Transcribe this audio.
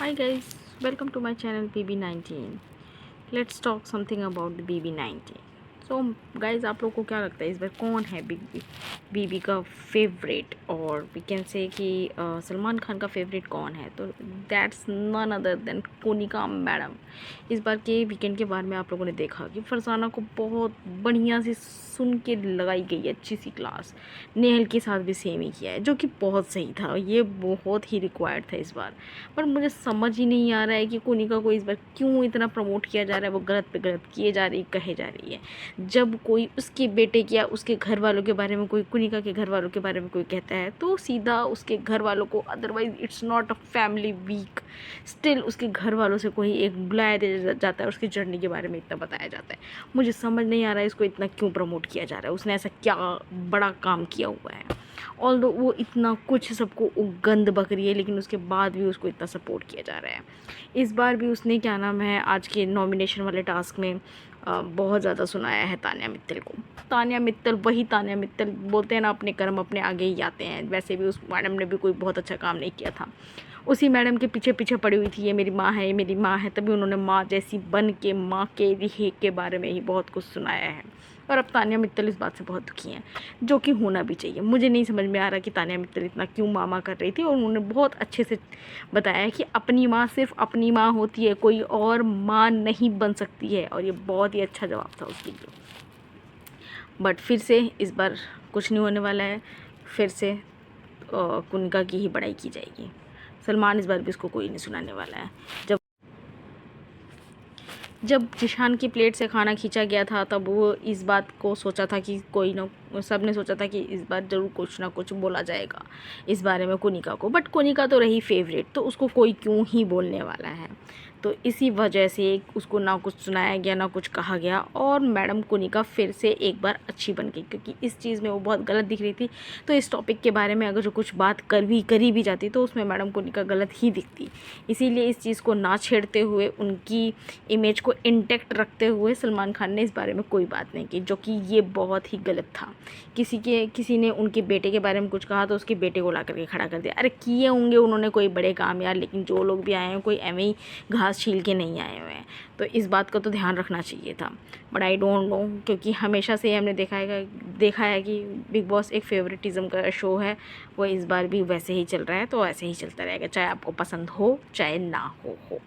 Hi guys, welcome to my channel BB19. Let's talk something about the BB19. So guys, आप लोग को क्या लगता है इस बार कौन है बीबी का फेवरेट, और वी कैन से कि सलमान खान का फेवरेट कौन है? तो that's none other than Konika madam. इस बार के वीकेंड के बारे में आप लोगों ने देखा कि फरसाना को बहुत बढ़िया सी सुन के लगाई गई है अच्छी सी क्लास। नेहल के साथ भी सेम ही किया है, जो कि बहुत सही था, ये बहुत ही रिक्वायर्ड था इस बार। पर मुझे समझ ही नहीं आ रहा है कि कोनिका को इस बार क्यों इतना प्रमोट किया जा रहा है, वो गलत पे गलत किए जा रही कहे जा रही है। जब कोई उसके बेटे या उसके घर वालों के बारे में, कोई कुनिका के घर वालों के बारे में कोई कहता है तो सीधा उसके घर वालों को, otherwise it's not a family week, still उसके घर वालों से कोई एक बुलाया दे जाता है, उसकी जर्नी के बारे में इतना बताया जाता है। मुझे समझ नहीं आ रहा है इसको इतना क्यों प्रमोट किया जा रहा है, उसने ऐसा क्या बड़ा काम किया हुआ है। ऑल्दो वो इतना कुछ सबको गंद बक रही है, लेकिन उसके बाद भी उसको इतना सपोर्ट किया जा रहा है। इस बार भी उसने क्या नाम है, आज के नॉमिनेशन वाले टास्क में बहुत ज़्यादा सुनाया है तान्या मित्तल को। तान्या मित्तल, वही तान्या मित्तल, बोलते हैं ना अपने कर्म अपने आगे ही आते हैं। वैसे भी उस मैडम ने भी कोई बहुत अच्छा काम नहीं किया था, उसी मैडम के पीछे पीछे पड़ी हुई थी, ये मेरी माँ है, ये मेरी माँ है, तभी उन्होंने माँ जैसी बन के माँ के रिहे के बारे में ही बहुत कुछ सुनाया है। और अब तान्या मित्तल इस बात से बहुत दुखी हैं, जो कि होना भी चाहिए। मुझे नहीं समझ में आ रहा कि तान्या मित्तल इतना क्यों माँ कर रही थी, और उन्होंने बहुत अच्छे से बताया कि अपनी माँ सिर्फ अपनी माँ होती है, कोई और माँ नहीं बन सकती है, और ये बहुत ही अच्छा जवाब था उसके लिए। बट फिर से इस बार कुछ नहीं होने वाला है, फिर से कुनिका की ही बड़ाई की जाएगी। सलमान इस बार भी उसको कोई नहीं सुनाने वाला है। जब जिशान की प्लेट से खाना खींचा गया था, तब वो इस बात को सोचा था कि कोई ना, सब ने सोचा था कि इस बार ज़रूर कुछ ना कुछ बोला जाएगा इस बारे में कोनिका को। बट कोनिका तो रही फेवरेट, तो उसको कोई क्यों ही बोलने वाला है। तो इसी वजह से उसको ना कुछ सुनाया गया ना कुछ कहा गया, और मैडम कोनिका फिर से एक बार अच्छी बन गई, क्योंकि इस चीज़ में वो बहुत गलत दिख रही थी। तो इस टॉपिक के बारे में अगर जो कुछ बात करी भी जाती तो उसमें मैडम कोनिका गलत ही दिखती। इसीलिए इस चीज़ को ना छेड़ते हुए, उनकी इमेज को इंटैक्ट रखते हुए सलमान खान ने इस बारे में कोई बात नहीं की, जो कि ये बहुत ही गलत था। किसी ने उनके बेटे के बारे में कुछ कहा तो उसके बेटे को ला करके खड़ा कर दिया। अरे किए होंगे उन्होंने कोई बड़े काम यार, लेकिन जो लोग भी आए हैं कोई एवं ही घास छील के नहीं आए हुए हैं, तो इस बात का तो ध्यान रखना चाहिए था। बट आई डोंट नो, क्योंकि हमेशा से हमने देखा है कि बिग बॉस एक फेवरेटिज़म का शो है, वो इस बार भी वैसे ही चल रहा है, तो ऐसे ही चलता रहेगा, चाहे आपको पसंद हो चाहे ना हो।